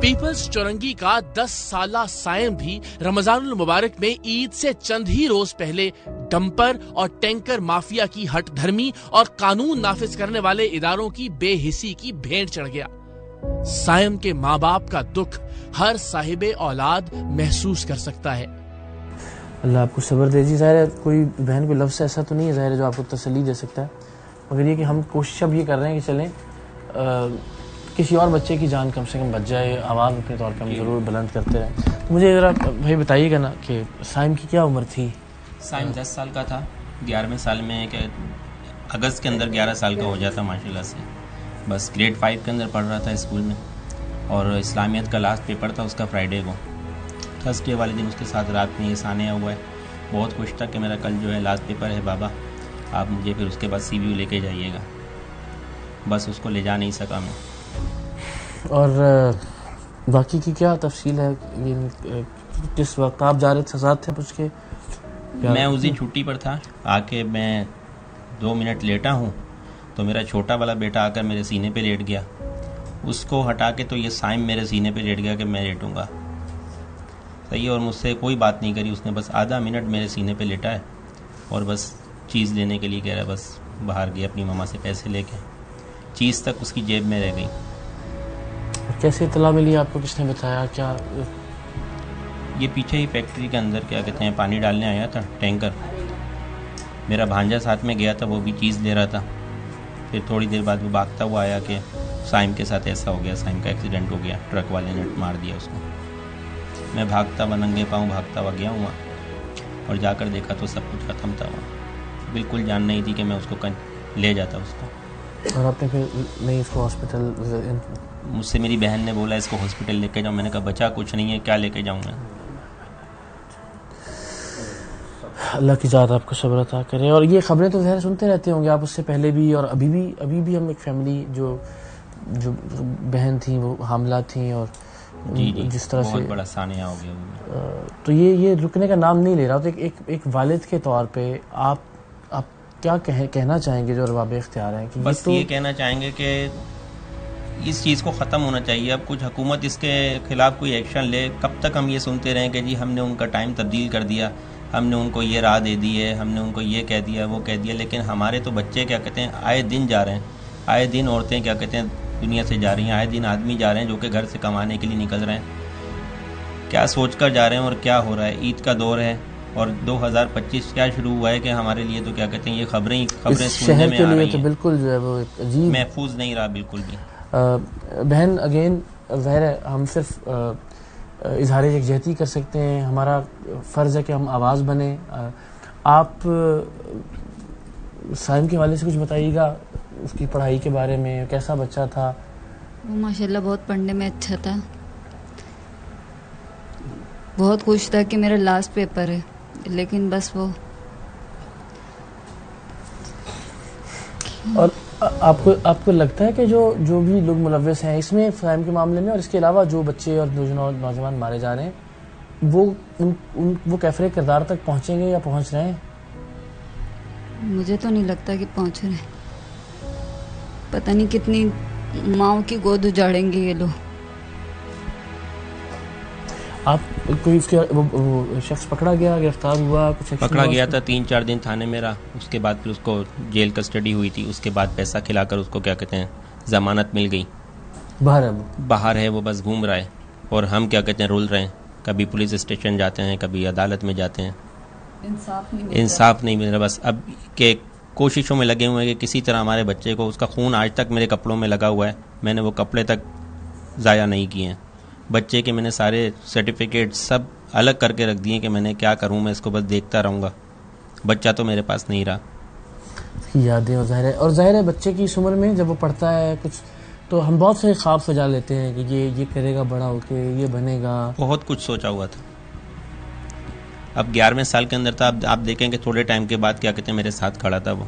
Peoples چورنگی کا 10 سالہ سائم بھی رمضان المبارک میں عید سے چند ہی روز پہلے ڈمپر اور ٹینکر مافیا کی ہٹ دھرمی اور قانون نافذ کرنے والے اداروں کی بے حسی کی بھینٹ چڑھ گیا۔ سائم کے ماں باپ کا دکھ ہر صاحب اولاد محسوس کر سکتا ہے۔ اللہ آپ کو صبر دے جی۔ ظاہر ہے کوئی بہن کو لفظ ایسا تو نہیں ہے ظاہر ہے جو آپ کو تسلی دے سکتا ہے، مگر یہ کہ ہم کوشش اب یہ کر رہے ہیں کہ چلیں کسی اور بچے کی جان کم سے کم بچ جائے، آواز اپنے طور پر ہم ضرور بلند کرتے رہیں۔ مجھے ذرا بھائی بتائیے گا نا کہ سائم کی کیا عمر تھی؟ سائم 10 سال کا تھا، 11ویں سال میں کہ اگست کے اندر 11 سال کا ہو جاتا ماشاءاللہ سے۔ بس گریڈ 5 کے اندر پڑھ رہا تھا اسکول میں، اور اسلامیت کا لاسٹ پیپر تھا اس کا فرائیڈے کو۔ تھرسڈے والے دن اس کے ساتھ رات میں یہ سانیہ ہوا ہے، بہت خوش تھا کہ میرا کل جو ہے لاسٹ پیپر ہے بابا، آپ مجھے پھر اس کے بعد سی وی لے کے جائیے گا۔ بس اس کو لے جا نہیں سکا میں۔ اور باقی کی کیا تفصیل ہے؟ کس وقت آپ جا رہے تھے، ساتھ تھے اس کے؟ میں اس دن چھٹی پر تھا، آ کے میں 2 منٹ لیٹا ہوں تو میرا چھوٹا والا بیٹا آ کر میرے سینے پہ لیٹ گیا، اس کو ہٹا کے تو یہ سائم میرے سینے پہ لیٹ گیا کہ میں لیٹوں گا، صحیح، اور مجھ سے کوئی بات نہیں کری، اس نے بس آدھا منٹ میرے سینے پہ لیٹا ہے اور بس چیز لینے کے لیے کہہ رہا ہے، بس باہر گیا اپنی ماما سے پیسے لے کے، چیز تک اس کی جیب میں رہ گئی۔ کیسے اطلاع ملی آپ کو، کس نے بتایا؟ کیا یہ پیچھے ہی فیکٹری کے اندر کیا کہتے ہیں پانی ڈالنے آیا تھا ٹینکر، میرا بھانجا ساتھ میں گیا تھا، وہ بھی چیز لے رہا تھا، پھر تھوڑی دیر بعد وہ بھاگتا ہوا آیا کہ سائم کے ساتھ ایسا ہو گیا، سائم کا ایکسیڈنٹ ہو گیا، ٹرک والے نے مار دیا اس کو۔ میں بھاگتا ہوا ننگے پاؤں بھاگتا ہوا گیا ہوا، اور جا کر دیکھا تو سب کچھ ختم تھا وہاں، بالکل جان نہیں تھی کہ میں اس کو لے جاتا اس کو۔ اور آپ نے پھر نہیں اس کو ہاسپٹل؟ مجھ سے میری بہن نے بولا اس کو ہاسپٹل لے کے جاؤ، میں نے کہا بچہ کچھ نہیں ہے، کیا لے کے جاؤں میں۔ اللہ کی ذات آپ کو صبر عطا کرے۔ اور یہ خبریں تو ظاہر سنتے رہتے ہوں گے آپ، اس سے پہلے بھی اور ابھی بھی ہم ایک فیملی جو بہن تھیں وہ حاملہ تھیں، اور جی جس طرح سے بہت بڑا سانیہ ہو گیا، تو یہ رکنے کا نام نہیں لے رہا۔ تو ایک والد کے طور پہ آپ کیا کہنا چاہیں گے جو ارباب اختیار ہیں؟ کہ بس یہ کہنا چاہیں گے کہ اس چیز کو ختم ہونا چاہیے، اب کچھ حکومت اس کے خلاف کوئی ایکشن لے۔ کب تک ہم یہ سنتے رہیں کہ جی ہم نے ان کا ٹائم تبدیل کر دیا، ہم نے ان کو یہ راہ دے دی ہے، ہم نے ان کو یہ کہہ دیا وہ کہہ دیا، لیکن ہمارے تو بچے کیا کہتے ہیں آئے دن جا رہے ہیں، آئے دن عورتیں کیا کہتے ہیں دنیا سے جا رہی ہیں، آئے دن آدمی جا رہے ہیں جو کہ گھر سے کمانے کے لیے نکل رہے ہیں، کیا سوچ کر جا رہے ہیں اور کیا ہو رہا ہے۔ عید کا دور ہے اور 2025 کیا شروع ہوا ہے کہ ہمارے لیے تو کیا کہتے ہیں یہ خبریں سننے میں آ رہی ہیں، بالکل جو ہے وہ عجیب محفوظ نہیں رہا بالکل بھی۔ بہن اگین ظاہر ہے ہم صرف اظہار یکجہتی کر سکتے ہیں، ہمارا فرض ہے کہ ہم آواز بنیں۔ آپ سائم کے والد سے کچھ بتائیے گا، اس کی پڑھائی کے بارے میں، کیسا بچہ تھا؟ وہ ماشاءاللہ بہت پڑھنے میں اچھا تھا، بہت خوش تھا کہ میرا لاسٹ پیپر ہے، لیکن بس وہ اور آپ کو لگتا ہے کہ جو بھی لوگ ملوث ہیں اس میں سائم کے معاملے میں، اور اس کے علاوہ جو بچے اور نوجوان مارے جا رہے ہیں، وہ کیفر کردار تک پہنچیں گے یا پہنچ رہے ہیں؟ مجھے تو نہیں لگتا کہ پہنچ رہے ہیں، پتہ نہیں کتنی ماؤں کی گود اجاڑیں گے یہ لوگ۔ آپ کوئی اس کے وہ شخص پکڑا گیا، گرفتار ہوا، کچھ پکڑا گیا تھا 3-4 دن تھانے میں رہا، اس کے بعد پھر اس کو جیل کسٹڈی ہوئی تھی، اس کے بعد پیسہ کھلا کر اس کو کیا کہتے ہیں ضمانت مل گئی، باہر ہے وہ بس گھوم رہا ہے، اور ہم کیا کہتے ہیں رول رہے ہیں، کبھی پولیس اسٹیشن جاتے ہیں، کبھی عدالت میں جاتے ہیں، انصاف نہیں مل رہا۔ بس اب کے کوششوں میں لگے ہوئے ہیں کہ کسی طرح ہمارے بچے کو، اس کا خون آج تک میرے کپڑوں میں لگا ہوا ہے، میں نے وہ کپڑے تک ضائع نہیں کیے ہیں، بچے کے میں نے سارے سرٹیفکیٹ سب الگ کر کے رکھ دیے کہ میں نے کیا کروں، میں اس کو بس دیکھتا رہوں گا، بچہ تو میرے پاس نہیں رہا۔ یادیں اور ظاہر ہے بچے کی اس عمر میں جب وہ پڑھتا ہے کچھ تو ہم بہت سے خواب سجا لیتے ہیں کہ یہ کرے گا بڑا ہو کے، یہ بنے گا، بہت کچھ سوچا ہوا تھا۔ اب 11ویں سال کے اندر تھا، اب آپ دیکھیں کہ تھوڑے ٹائم کے بعد کیا کہتے ہیں میرے ساتھ کھڑا تھا، وہ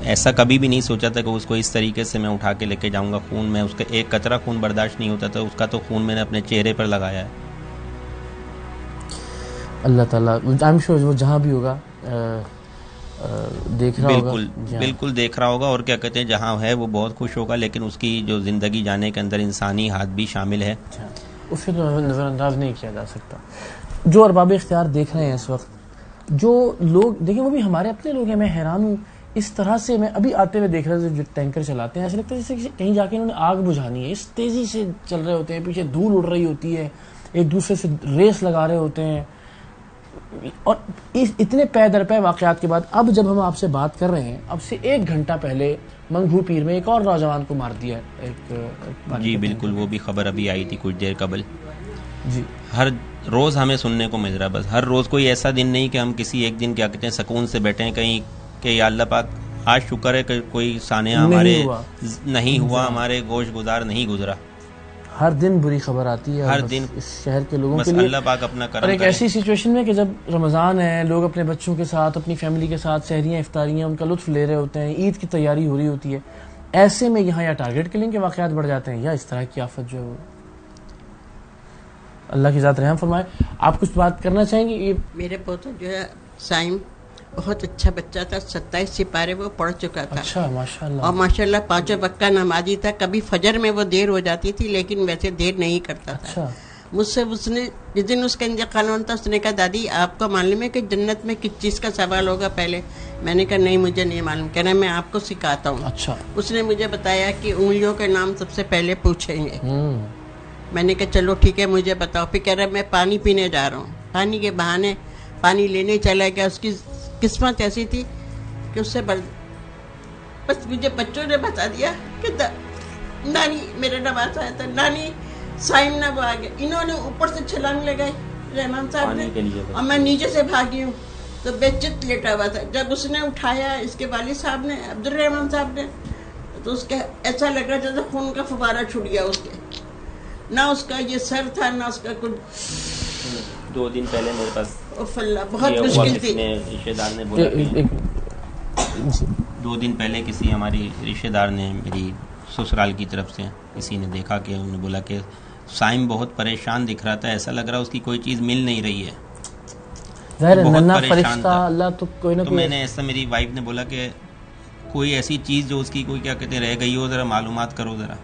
ایسا کبھی بھی نہیں سوچا تھا کہ اس کو اس طریقے سے میں اٹھا کے لے کے جاؤں گا، خون میں اس کا ایک قطرہ خون برداشت نہیں ہوتا تھا، اس کا تو خون میں نے اپنے چہرے پر لگایا ہے۔ اللہ تعالیٰ آئی ایم شیور وہ جہاں بھی ہوگا دیکھ رہا ہوگا. بالکل دیکھ رہا ہوگا, اور کیا کہتے ہیں جہاں ہے وہ بہت خوش ہوگا, لیکن اس کی جو زندگی جانے کے اندر انسانی ہاتھ بھی شامل ہے, اس کو نظر انداز نہیں کیا جا سکتا. جو ارباب اختیار دیکھ رہے ہیں اس وقت, جو لوگ دیکھیں وہ بھی ہمارے اپنے لوگ ہیں. میں حیران ہوں اس طرح سے. میں ابھی آتے ہوئے دیکھ رہا تھا جو ٹینکر چلاتے ہیں, ایسا لگتا ہے جیسے کہیں جا کے انہوں نے آگ بجھانی ہے. اس تیزی سے چل رہے ہوتے ہیں, پیچھے دھول اڑ رہی ہوتی ہے, ایک دوسرے سے ریس لگا رہے ہوتے ہیں. اور اتنے پے در پے واقعات کے بعد اب جب ہم آپ سے بات کر رہے ہیں, اب سے 1 گھنٹہ پہلے منگھو پیر میں ایک اور نوجوان کو مار دیا ایک. جی بالکل, وہ بھی خبر ابھی آئی تھی کچھ دیر قبل. جی ہر روز ہمیں سننے کو مل رہا ہے, بس ہر روز کوئی ایسا دن نہیں کہ ہم کسی ایک دن کیا کہتے ہیں سکون سے بیٹھیں کہیں کہ یا اللہ پاک آج شکر ہے کہ کوئی سانحہ ہمارے نہیں ہوا, ہمارے گوشت گزار نہیں گزرا. ہر دن بری خبر آتی ہے ہر دن اس شہر کے لوگوں بس کے لیے. اللہ پاک اپنا کرم اور ایک کرے. ایسی سچویشن میں کہ جب رمضان ہے, لوگ اپنے بچوں کے ساتھ اپنی فیملی کے ساتھ سحریاں افطاریاں ان کا لطف لے رہے ہوتے ہیں, عید کی تیاری ہو رہی ہوتی ہے, ایسے میں یہاں یا ٹارگٹ کلنگ کے واقعات بڑھ جاتے ہیں یا اس طرح کی آفت جو ہے. اللہ کی ذات رحم فرمائے. آپ کچھ بات کرنا چاہیں گے؟ یہ میرے پوتا جو ہے سائم بہت اچھا بچہ تھا, 27 سپارے وہ پڑھ چکا تھا. اچھا ماشاءاللہ. اور ماشاءاللہ 5 وقت کا نمازی تھا. کبھی فجر میں وہ دیر ہو جاتی تھی لیکن ویسے دیر نہیں کرتا تھا. اچھا. مجھ سے اس نے جس دن اس کا انتقال ہونا تھا اس نے کہا دادی آپ کو معلوم ہے کہ جنت میں کس چیز کا سوال ہوگا پہلے؟ میں نے کہا نہیں مجھے نہیں معلوم. کہنا میں آپ کو سکھاتا ہوں. اچھا. اس نے مجھے بتایا کہ انگلیوں کے نام سب سے پہلے پوچھیں گے. میں نے کہا چلو ٹھیک ہے مجھے بتاؤ. پھر کہہ رہا میں پانی پینے جا رہا ہوں. پانی کے بہانے پانی لینے چلا گیا. اس کی قسمت ایسی تھی کہ اس سے بس مجھے بچوں نے بتا دیا کہ نانی میرا نواز آیا تھا, نانی سائم نہ وہ آ گیا. انہوں نے اوپر سے چھلانگ لگائی رحمان صاحب نے, اور میں نیچے سے بھاگی ہوں تو بے چت لیٹا ہوا تھا. جب اس نے اٹھایا اس کے والد صاحب نے, عبد الرحمان صاحب نے, تو اس کا ایسا لگ رہا جیسے خون کا فوارہ چھوٹ گیا اس کے. نہ اس کا یہ سر تھا نہ اس کا کچھ. 2 دن پہلے میرے پاس بہت مشکل تھی. رشتے دار نے بولا 2 دن پہلے کسی ہماری رشتے دار نے میری سسرال کی طرف سے کسی نے دیکھا کہ انہوں نے بولا کہ سائم بہت پریشان دکھ رہا تھا, ایسا لگ رہا اس کی کوئی چیز مل نہیں رہی ہے. بہت پریشان تھا. اللہ تو کوئی نہ تو میں نے ایسا, میری وائف نے بولا کہ کوئی ایسی چیز جو اس کی کوئی کیا کہتے ہیں رہ گئی ہو, ذرا معلومات کرو ذرا.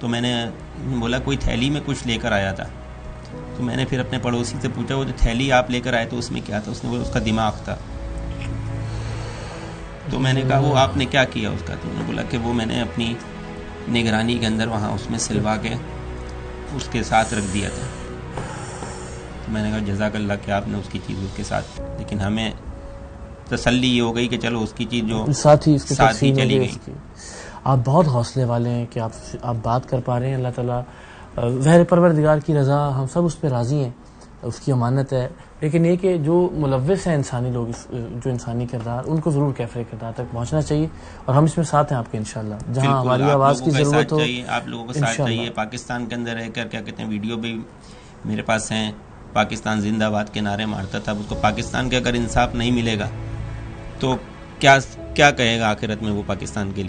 تو میں نے بولا کوئی تھیلی میں کچھ لے کر آیا تھا. تو میں نے پھر اپنے پڑوسی سے پوچھا وہ جو تھیلی آپ لے کر آئے تو اس میں کیا تھا؟ اس نے بولا اس کا دماغ تھا. تو میں نے کہا وہ آپ نے کیا کیا اس کا؟ تو انہوں نے بولا کہ وہ میں نے اپنی نگرانی کے اندر وہاں اس میں سلوا کے اس کے ساتھ رکھ دیا تھا. تو میں نے کہا جزاک اللہ کہ آپ نے اس کی چیز اس کے ساتھ, لیکن ہمیں تسلی یہ ہو گئی کہ چلو اس کی چیز جو ساتھ ہی چلی گئی. آپ بہت حوصلے والے ہیں کہ آپ بات کر پا رہے ہیں. اللہ تعالیٰ ظاہر پروردگار کی رضا, ہم سب اس پہ راضی ہیں, اس کی امانت ہے. لیکن یہ کہ جو ملوث ہیں انسانی لوگ, جو انسانی کردار, ان کو ضرور کیفر کردار تک پہنچنا چاہیے, اور ہم اس میں ساتھ ہیں آپ کے انشاءاللہ. جہاں ہماری آواز کی ضرورت ہو آپ لوگوں کو ساتھ چاہیے. پاکستان کے اندر رہ کر کیا کہتے ہیں ویڈیو بھی میرے پاس ہیں, پاکستان زندہ باد کے نعرے مارتا تھا. اس کو پاکستان کے اگر انصاف نہیں ملے گا تو کیا کہے گا آخرت میں وہ پاکستان کے لیے؟